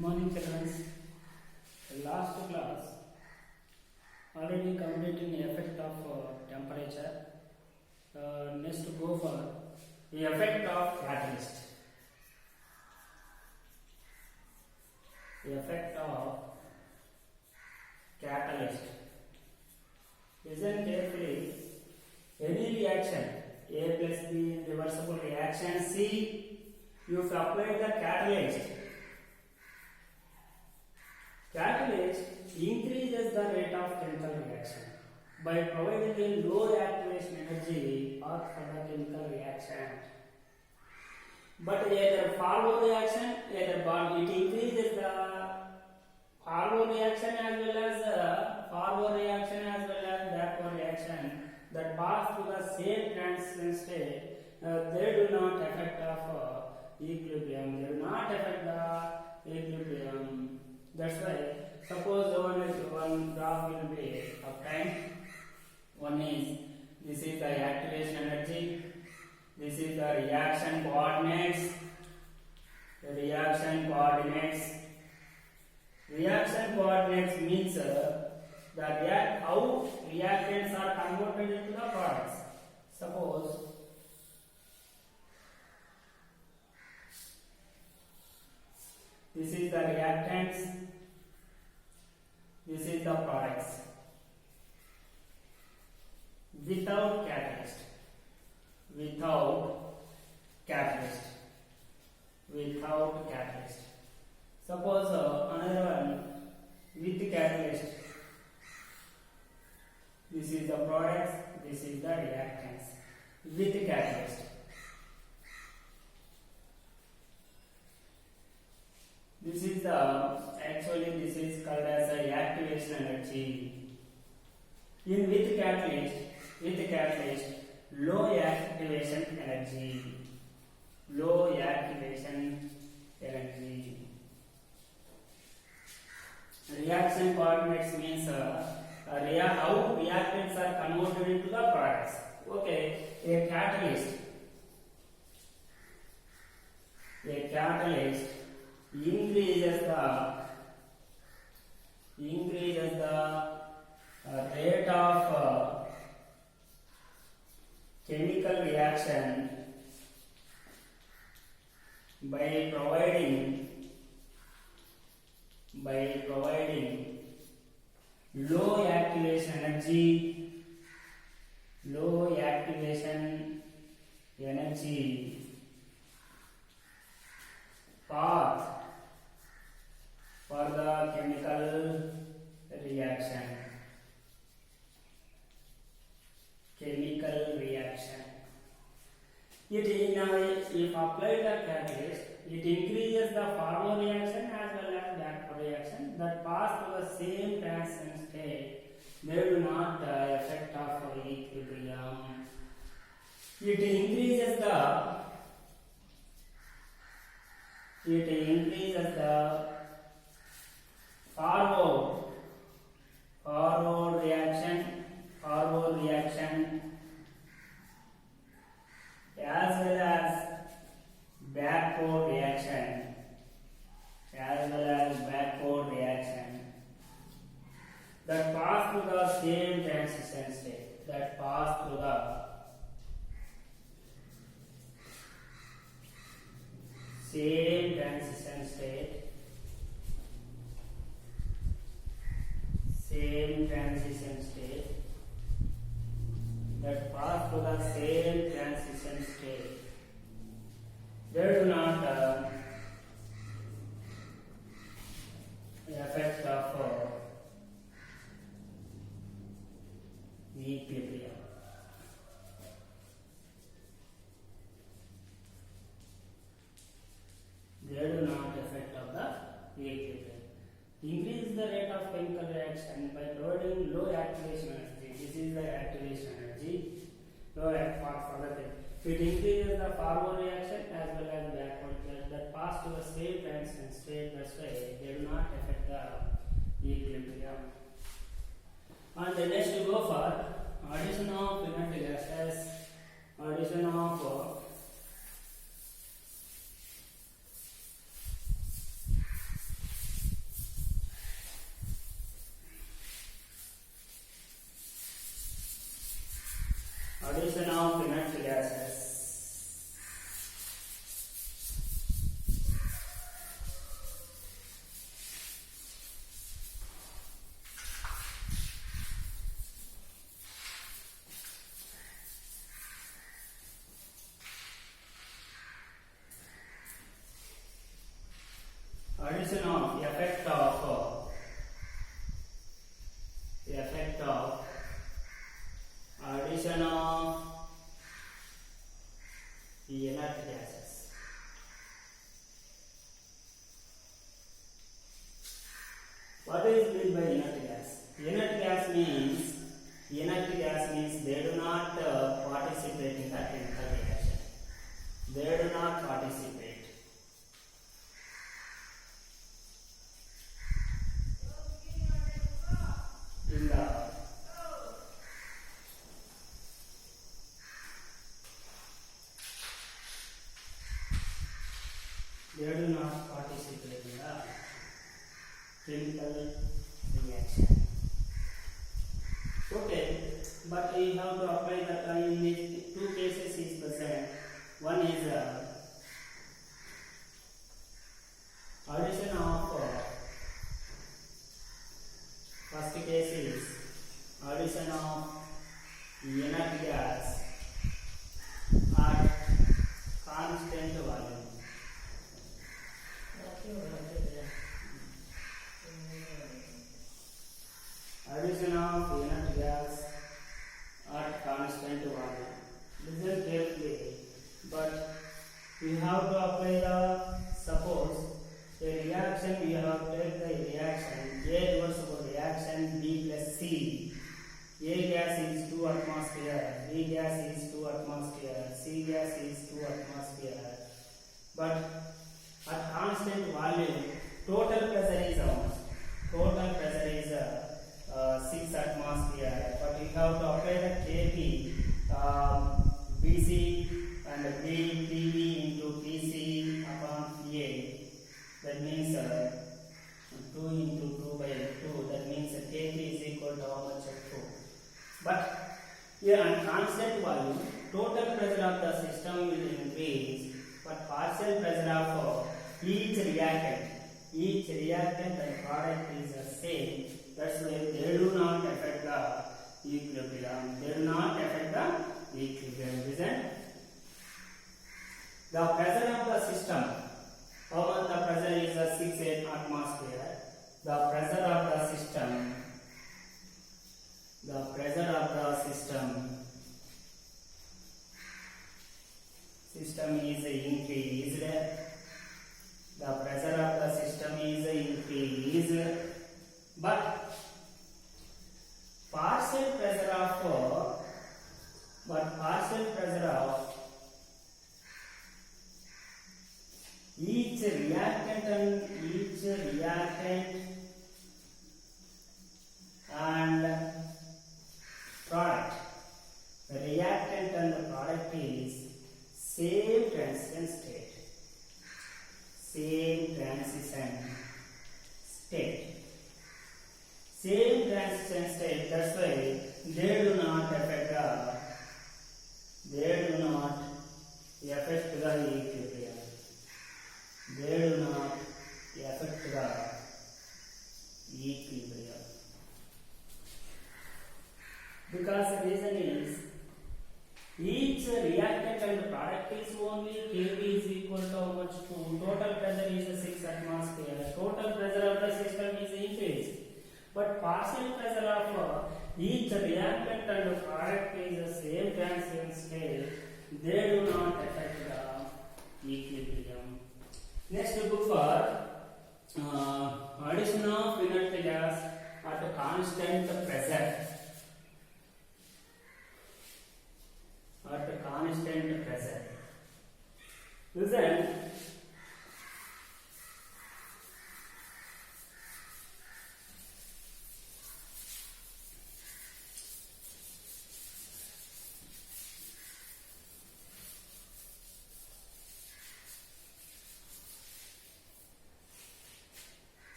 morning, children. Last class already completing the effect of temperature. Next go for the effect of catalyst. The effect of catalyst. Listen carefully. Any reaction A plus B reversible reaction C, you have applied the catalyst. Catalyst increases the rate of chemical reaction by providing a low activation energy path for the chemical reaction. But either forward reaction, either bond, it increases the forward reaction as well as forward reaction as well as backward reaction that pass through the same transition state. They do not affect of equilibrium. They do not affect the equilibrium. That's why, suppose one graph will be obtained. One is, this is the activation energy, this is the reaction coordinates. The reaction coordinates. Reaction coordinates means how reactants are converted into the products. Suppose this is the reactants, this is the products. Without catalyst. Without catalyst. Without catalyst. Suppose another one with catalyst. This is the products, this is the reactants. With catalyst. This is this is called as a activation energy. In with catalyst, low activation energy. Low activation energy. Reaction coordinates means how reactants are converted into the products. Okay, a catalyst increases the rate of chemical reaction by providing low activation energy path for the chemical reaction. If applied the catalyst, it increases the forward reaction as well as backward reaction that pass through the same transition state. They do not affect of equilibrium. It increases the forward reaction as well as backward reaction that pass through the same transition state. Same transition state that pass through the same transition state. They do not affect of equilibrium. They do not affect of the equilibrium. Increase the rate of chemical reaction by providing low activation energy. This is the activation energy. Low for the thing. It increases the forward reaction as well as backward reaction that pass to the same transition state. That's why they do not affect the equilibrium. And the next we go for addition of inert gases, addition of they do not participate in the chemical reaction. Okay, but we have to apply that in these two cases is present. One is addition of first case is addition of inert gas at constant volume. Addition of inert gas at constant volume. Listen carefully, but we have to apply the suppose a reaction. We have to take the reaction A reversible reaction B plus C. A gas is 2 atmosphere, B gas is 2 atmosphere, C gas is 2 atmosphere. But at constant volume, total pressure is how much? Total pressure is 6 atmosphere. But we have to apply the Kp, Bc and PV into Pc upon Pa. That means 2 into 2 by 2. That means Kp is equal to how much? 2. But here on constant volume, total pressure of the system will increase, but partial pressure of each reactant and product is the same. That's why they do not affect the equilibrium. Listen. The pressure of the system, how much the pressure is 6 atmosphere. The pressure of the system is increased. The pressure of the system is increased, but partial pressure of each reactant and product. The reactant and the product is same transition state. Same transition state. That's why they do not affect the equilibrium. Because the reason is each reactant and product is only Kb is equal to how much? 2. Total pressure is 6 atmosphere. Total pressure of the system is increased, but partial pressure of each reactant and product is the same transition state. They do not affect the equilibrium. Next, we go for addition of inert gas at constant pressure. Listen.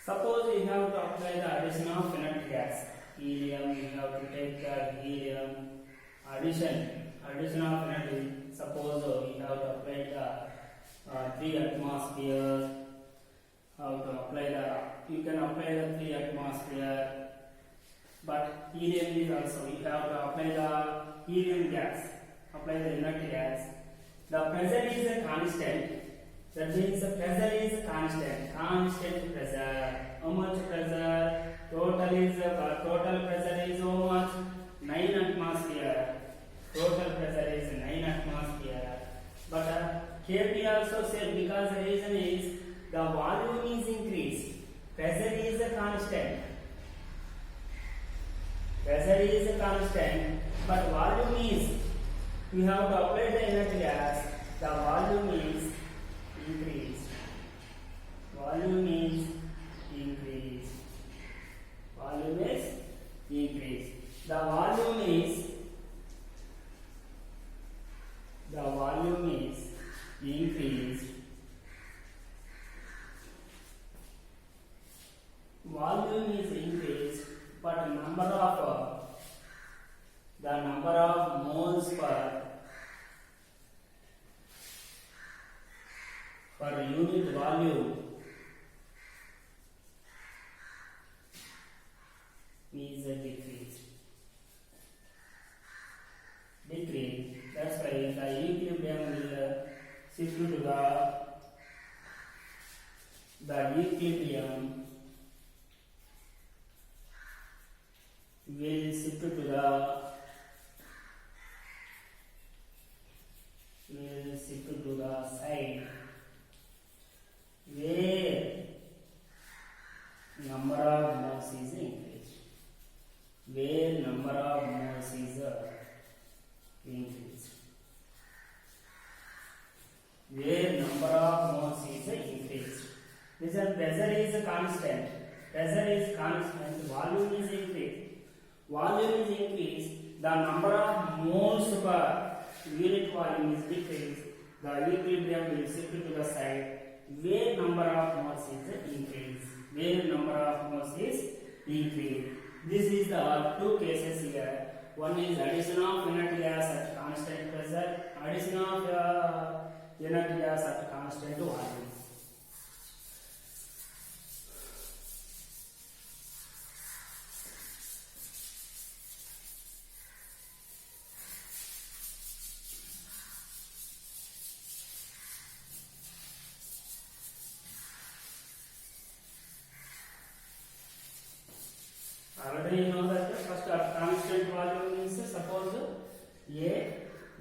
Suppose we have to apply the addition of inert gas. Helium, we have to take the helium addition of inert. Suppose we have to apply the 3 atmosphere. You can apply the 3 atmosphere, but helium is also, you have to apply the helium gas, apply the inert gas. The pressure is a constant. That means the pressure is constant pressure. How much pressure? Total pressure is how much? 9 atmosphere. Total pressure is 9 atmosphere. But Kp also said, because the reason is the volume is increased. Pressure is a constant, but volume is, we have to apply the inert gas. The volume is increased. The volume is increased, unit volume is decreased. That's why the equilibrium will shift to the equilibrium will shift to the side where number of moles is increased. Where number of moles is increased. Where number of moles is increased. This pressure is constant. Pressure is constant. Volume is increased. Volume is increased. The number of moles per unit volume is decreased. The equilibrium will shift to the side where number of moles is increased. Where number of moles is increased. This is the two cases here. One is addition of inert gas at constant pressure. Addition of inert gas at constant volume. Already you know that first constant volume means suppose A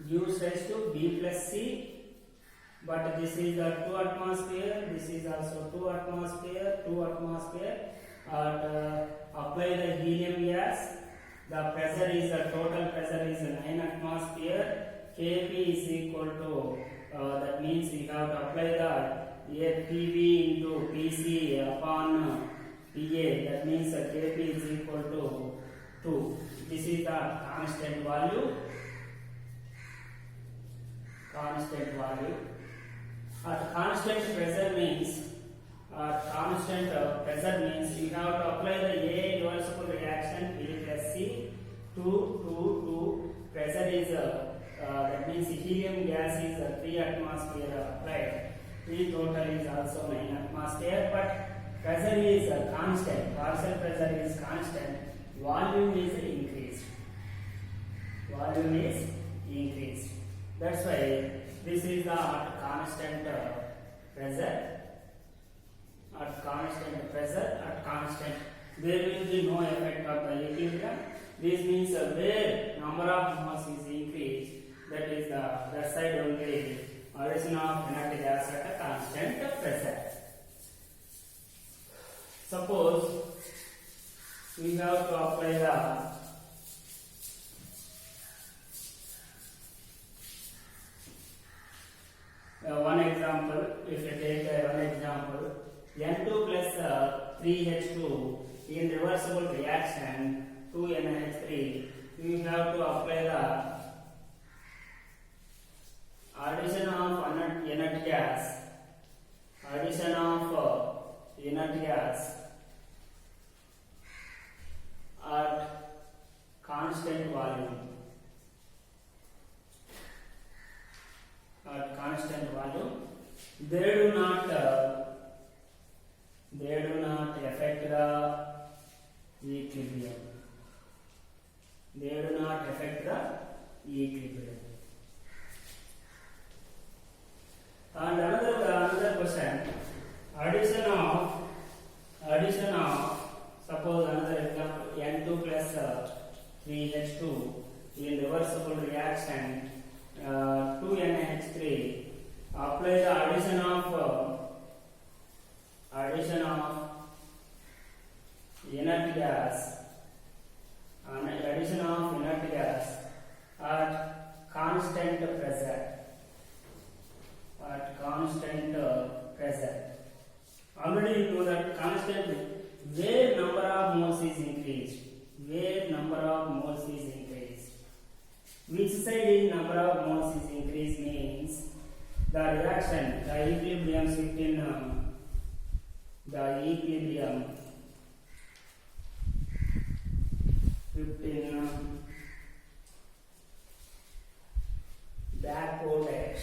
gives rise to B plus C, but this is the 2 atmosphere, this is also 2 atmosphere. Apply the helium gas, the pressure is the total pressure is 9 atmosphere. Kp is equal to that means we have to apply the PV into PC upon PA, that means Kp is equal to 2. This is the constant value. Constant value. At constant pressure means we have to apply the A reversible reaction P plus C 2. Pressure is that means helium gas is 3 atmosphere applied. P total is also 9 atmosphere, but pressure is constant. Partial pressure is constant. Volume is increased. Volume is increased. That's why this is the constant pressure. At constant pressure, at constant, there will be no effect of the equilibrium. This means where number of moles is increased, that is that side only addition of inert gas at a constant pressure. Suppose we have to apply one example. If you take one example, N2 plus 3H2 in reversible reaction 2NH3, we have to apply the addition of inert gas. Addition of inert gas at constant volume. At constant volume, they do not affect the equilibrium. They do not affect the equilibrium. And another question, addition of suppose another example, N2 plus 3H2 in reversible reaction 2NH3, apply the addition of inert gas at constant pressure. Already you know that constant where number of moles is increased. Which side is number of moles is increased means the reaction, the equilibrium shift in backward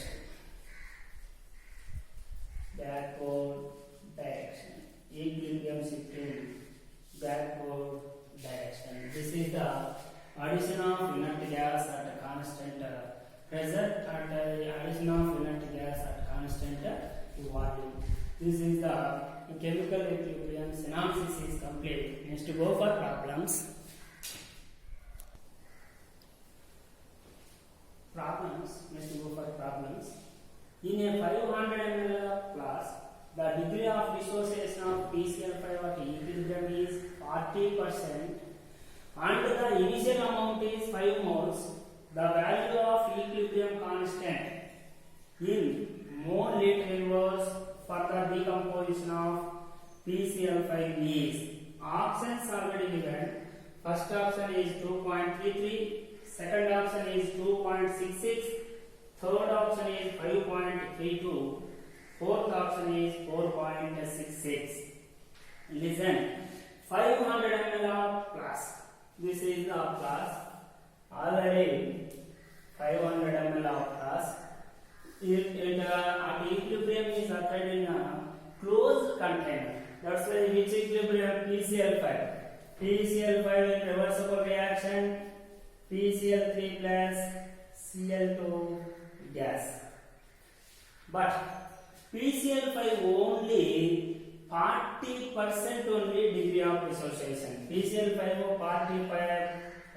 backward direction. Equilibrium shifting backward direction. This is the addition of inert gas at a constant pressure and addition of inert gas at constant volume. This is the chemical equilibrium synopsis is complete. Next, go for problems. Next, go for problems. In a 500 ml glass, the degree of dissociation of PCl5 at equilibrium is 40%, and the initial amount is 5 moles. The value of equilibrium constant in mole liter inverse for the decomposition of PCl5 is. Options already given. First option is 2.33, second option is 2.66, third option is 5.32, fourth option is 4.66. Listen, 500 ml of glass. This is the glass. Already 500 ml of glass. At equilibrium is occurred in a closed container. That's why which equilibrium? PCl5. PCl5 in reversible reaction. PCl3 plus Cl2 gas. But PCl5 only 40% only degree of dissociation. PCl5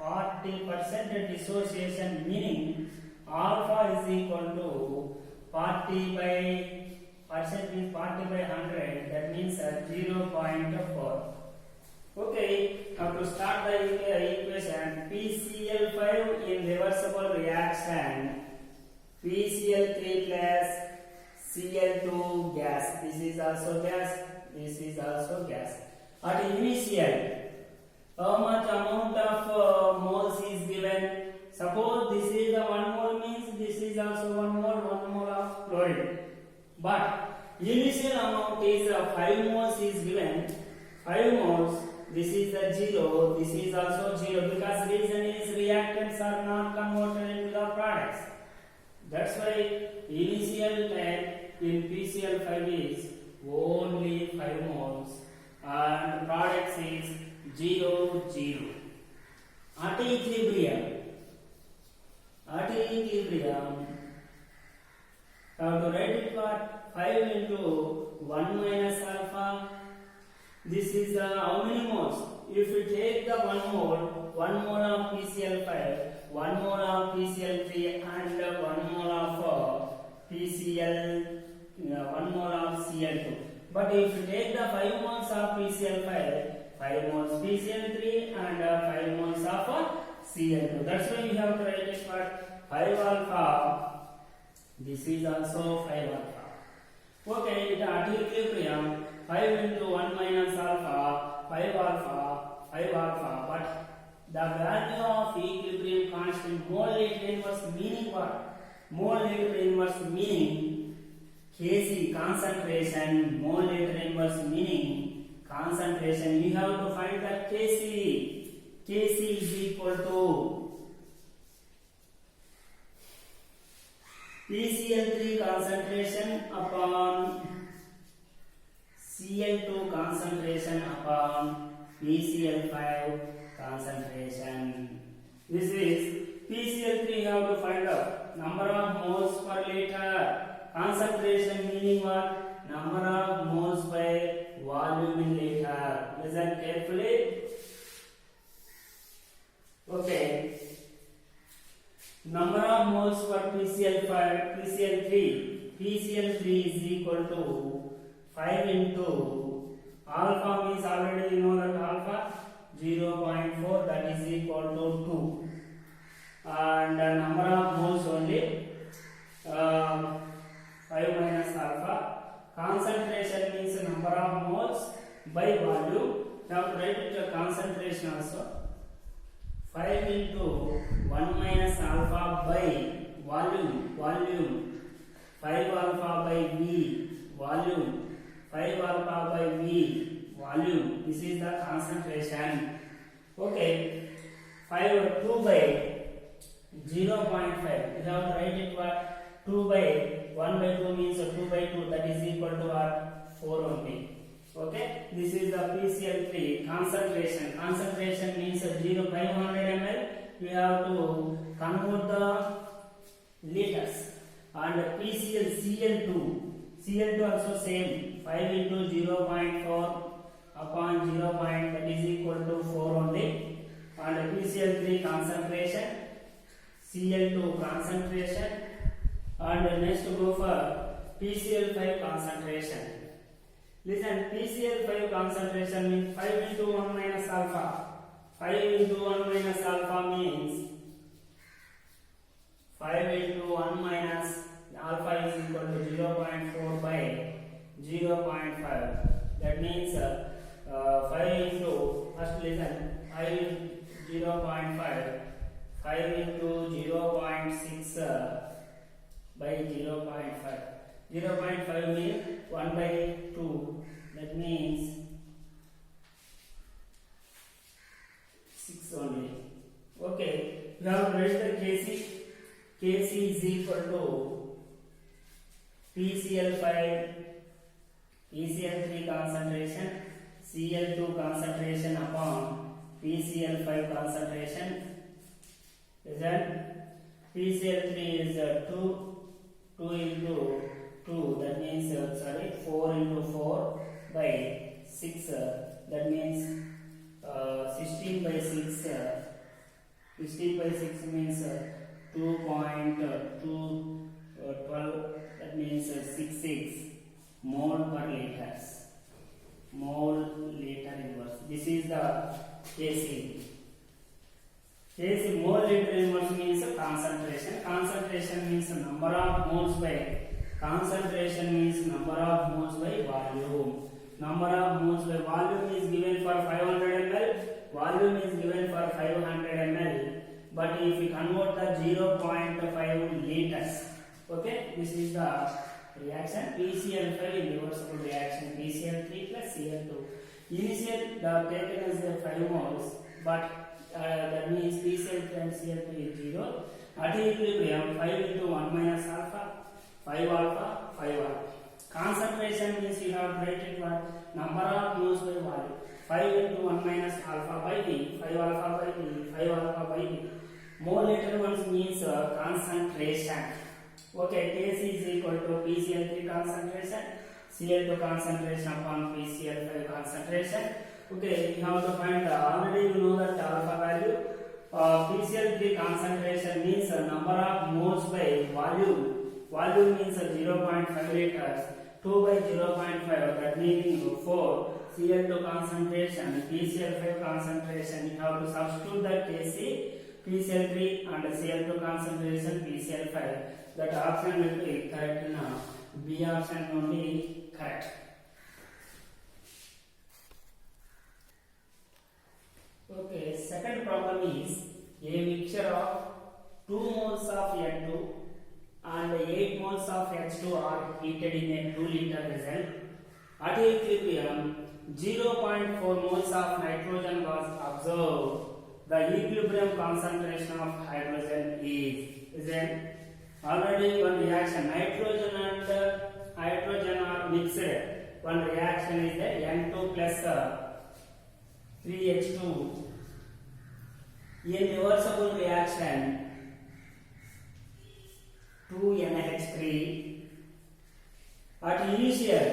40% dissociation, meaning alpha is equal to 40 by percent is 40 by 100. That means 0.4. Okay, now to start the equation, PCl5 in reversible reaction, PCl3 plus Cl2 gas. This is also gas. This is also gas. At initial, how much amount of moles is given? Suppose this is the 1 mole, means this is also 1 mole of fluid. But initial amount is 5 moles is given. 5 moles. This is the 0. This is also 0 because reason is reactants are not converted into the products. That's why initial time in PCl5 is only 5 moles and products is 0, 0. At equilibrium, now to write it what? 5 into 1 minus alpha. This is how many moles? If we take the 1 mole of PCl5, 1 mole of PCl3 and 1 mole of one mole of Cl2. But if you take the 5 moles of PCl5, 5 moles PCl3 and 5 moles of Cl2. That's why we have to write it for 5 alpha. This is also 5 alpha. Okay, at equilibrium, 5 into 1 minus alpha, 5 alpha. But the value of equilibrium constant mole liter inverse meaning what? Mole liter inverse meaning Kc concentration, mole liter inverse meaning concentration. You have to find the Kc. Kc is equal to PCl3 concentration upon Cl2 concentration upon PCl5 concentration. This is PCl3 you have to find out number of moles per liter. Concentration meaning what? Number of moles by volume in liter. Listen carefully. Okay. Number of moles for PCl3. PCl3 is equal to 5 into alpha means already you know that alpha 0.4, that is equal to 2. And number of moles only 5 minus alpha. Concentration means number of moles by volume. Now write it the concentration also. 5 into 1 minus alpha by volume. 5 alpha by V, volume. 5 alpha by V, volume. This is the concentration. Okay. 2 by 0.5. You have to write it what? 2 by 1 by 2 means 2 by 2, that is equal to what? 4 only. Okay, this is the PCl3 concentration. Concentration means 0 500 ml. We have to convert the liters. And Cl2 also same, 5 into 0.4 upon 0. That is equal to 4 only. And PCl3 concentration, Cl2 concentration, and next go for PCl5 concentration. Listen, PCl5 concentration means 5 into 1 minus alpha. 5 into 1 minus alpha means 5 into 1 minus alpha is equal to 0.4 by 0.5. That means 5 into, first listen, 0.5. 5 into 0.6 by 0.5. 0.5 means 1 by 2. That means 6 only. Okay, we have to write the Kc. Kc is equal to PCl5, PCl3 concentration, Cl2 concentration upon PCl5 concentration. Then PCl3 is 2 into 2, that means 4 into 4 by 6, that means 16 by 6. 16 by 6 means 2.212, that means 66 mole per liters. Mole liter inverse. This is the Kc. Kc mole liter inverse means concentration. Concentration means number of moles by, concentration means number of moles by volume. Number of moles by volume is given for 500 ml. Volume is given for 500 ml. But if we convert the 0.5 liters, okay, this is the reaction. PCl5 reversible reaction. PCl3 plus Cl2. Initial the taken as 5 moles, but that means PCl3 and Cl2 is 0. At equilibrium, 5 into 1 minus alpha, 5 alpha, 5 alpha. Concentration means you have to write it what? Number of moles by volume. 5 into 1 minus alpha by B, 5 alpha by B, 5 alpha by B. Mole liter ones means concentration. Okay, Kc is equal to PCl3 concentration, Cl2 concentration upon PCl5 concentration. Okay, we have to find already you know that alpha value. PCl3 concentration means number of moles by volume. Volume means 0.5 liters. 2 by 0.5, that meaning 4. Cl2 concentration, PCl5 concentration. You have to substitute that Kc, PCl3 and Cl2 concentration, PCl5. That option will be correct now. B option only correct. Okay, second problem is a mixture of 2 moles of N2 and 8 moles of H2 are heated in a 2 liter vessel. At equilibrium, 0.4 moles of nitrogen was observed. The equilibrium concentration of hydrogen is then already one reaction. Nitrogen and hydrogen are mixed. One reaction is the N2 plus 3H2. In reversible reaction, 2NH3. At initial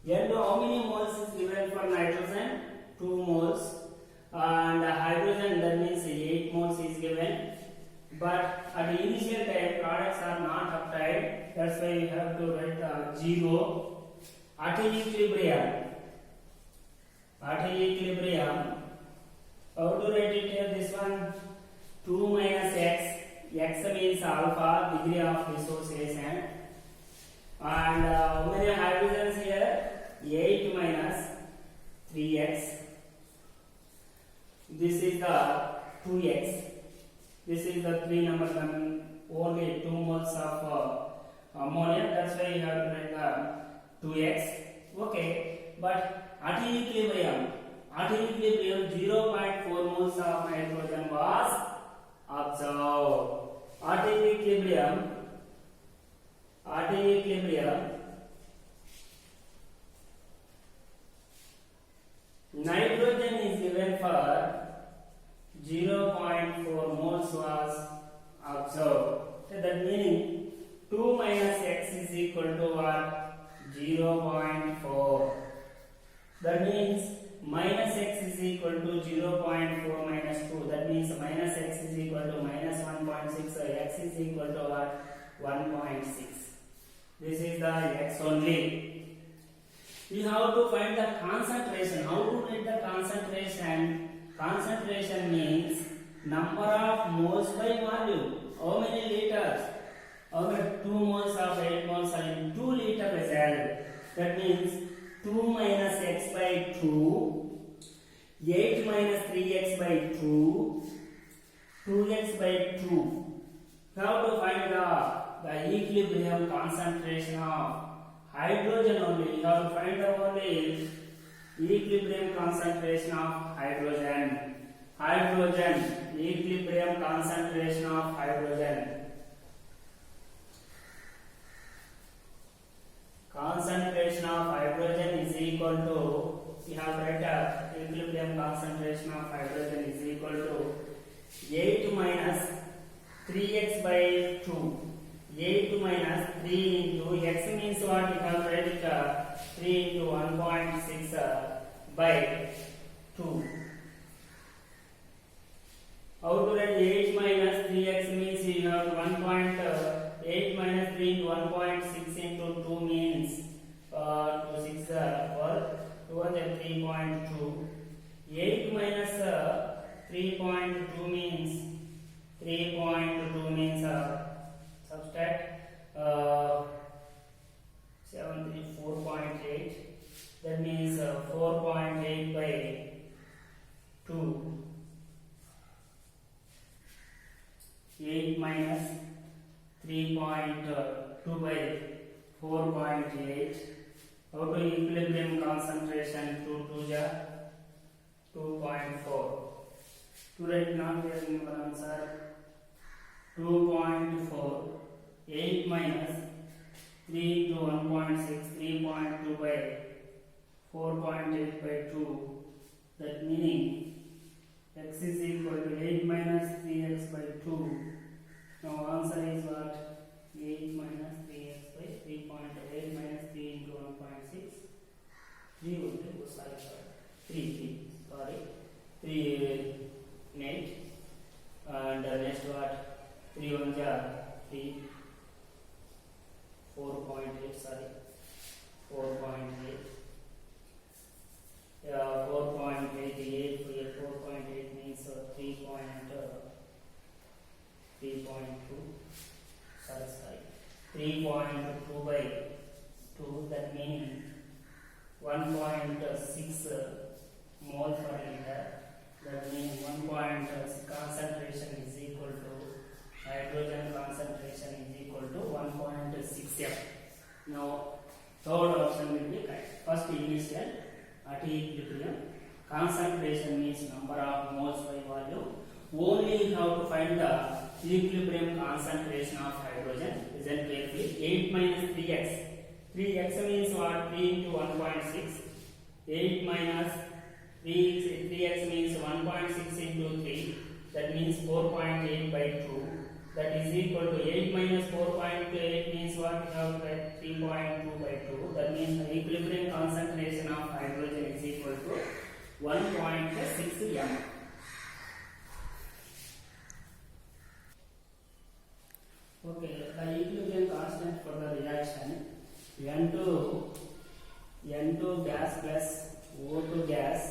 N2, how many moles is given for nitrogen? 2 moles, and hydrogen, that means 8 moles is given. But at the initial time, products are not obtained. That's why we have to write 0. At equilibrium, how to write it here? This one, 2 minus x. X means alpha, degree of dissociation. And how many hydrogens here? 8 minus 3x. This is the 2x. This is the 3 number coming, only 2 moles of ammonia. That's why you have to write the 2x. Okay, but at equilibrium 0.4 moles of nitrogen was observed. at equilibrium, nitrogen is given for 0.4 moles was observed. So that meaning 2 minus x is equal to what? 0.4. That means minus x is equal to 0.4 minus 2. That means minus x is equal to minus 1.6. So x is equal to what? 1.6. This is the x only. We have to find the concentration. How to get the concentration? Concentration means number of moles by volume. How many liters? How many 2 moles of 8 moles are in 2 liter vessel. That means 2 minus x by 2, 8 minus 3x by 2, 2x by 2. How to find the equilibrium concentration of hydrogen only? You have to find the only equilibrium concentration of hydrogen. Equilibrium concentration of hydrogen. Concentration of hydrogen is equal to, we have written equilibrium concentration of hydrogen is equal to 8 minus 3x by 2. 8 minus 3 into x means what? We have written 3 into 1.6 by 2. How to write 8 minus 3x means you have 8 minus 3 into 1.6 into 2 means 2 6 or 2 and 3.2. 8 minus 3.2 means 3.2 means subtract 4.8. That means 4.8 by 2. 8 minus 3.2 by 4.8. How to equilibrium concentration? 2 to 2.4. To write now we are in one answer 2.4. 8 minus 3 into 1.6, 3.2 by 4.8 by 2. That meaning x is equal to 8 minus 3x by 2. Now answer is what? 8 minus 3x by 3.8 minus 3 into 1.6. 3 will be, sorry, 3 8. And next what? 3 1 3. 4.8, sorry, 4.8. 4.88, 4.8 means 3.2, sorry, 3.2 by 2, that means 1.6 mole per liter. That means 1.6 concentration is equal to hydrogen concentration is equal to 1.6 f. Now third option will be correct. First initial at equilibrium concentration means number of moles by volume. Only you have to find the equilibrium concentration of hydrogen. Listen carefully. 8 minus 3x. 3x means what? 3 into 1.6. 8 minus 3x means 1.6 into 3. That means 4.8 by 2. That is equal to 8 minus 4.8 means what? We have to write 3.2 by 2. That means the equilibrium concentration of hydrogen is equal to 1.6 m. Okay, the equilibrium constant for the reaction N2 gas plus O2 gas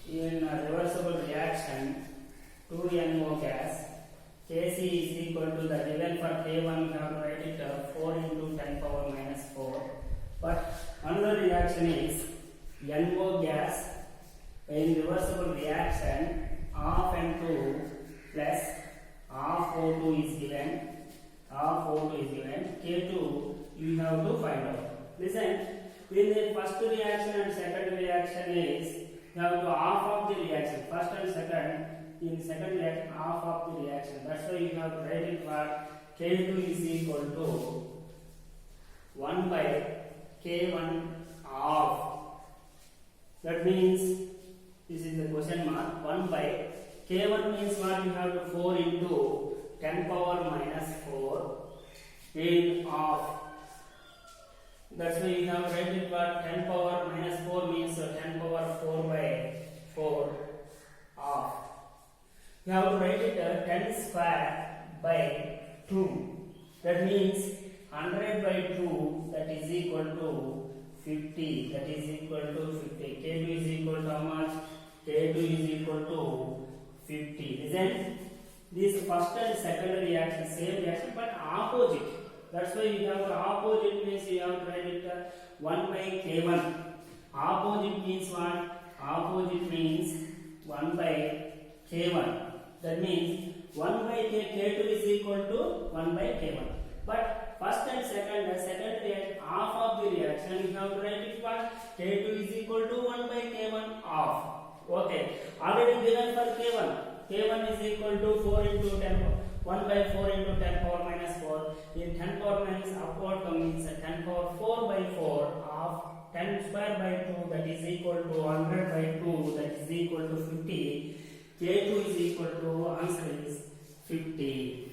in a reversible reaction 2NO gas. Kc is equal to the given for K1 we have to write it 4 into 10 power minus 4. But another reaction is NO gas in reversible reaction half N2 plus half O2 is given. K2 you have to find out. Listen, in the first reaction and second reaction is you have to half of the reaction. First and second in second reaction half of the reaction. That's why you have to write it what K2 is equal to 1 by K1 half. That means this is the question mark. 1 by K1 means what? You have to 4 into 10 power minus 4 in half. That's why you have to write it what 10 power minus 4 means 10 power 4 by 4 half. You have to write it 10 square by 2. That means 100 by 2, that is equal to 50. That is equal to 50. K2 is equal to how much? K2 is equal to 50. Isn't this first and second reaction same reaction but opposite? That's why you have opposite means you have to write it 1 by K1. Opposite means what? Opposite means 1 by K1. That means 1 by K2 is equal to 1 by K1. But first and second reaction, half of the reaction, you have to write it what? K2 is equal to 1 by K1 half. Okay. Already given for K1. K1 is equal to 4 into 10 power. 1 by 4 into 10 power minus 4. In 10 power minus upward comes 10 power 4 by 4 half 10 square by 2, that is equal to 100 by 2, that is equal to 50. K2 is equal to, answer is 50.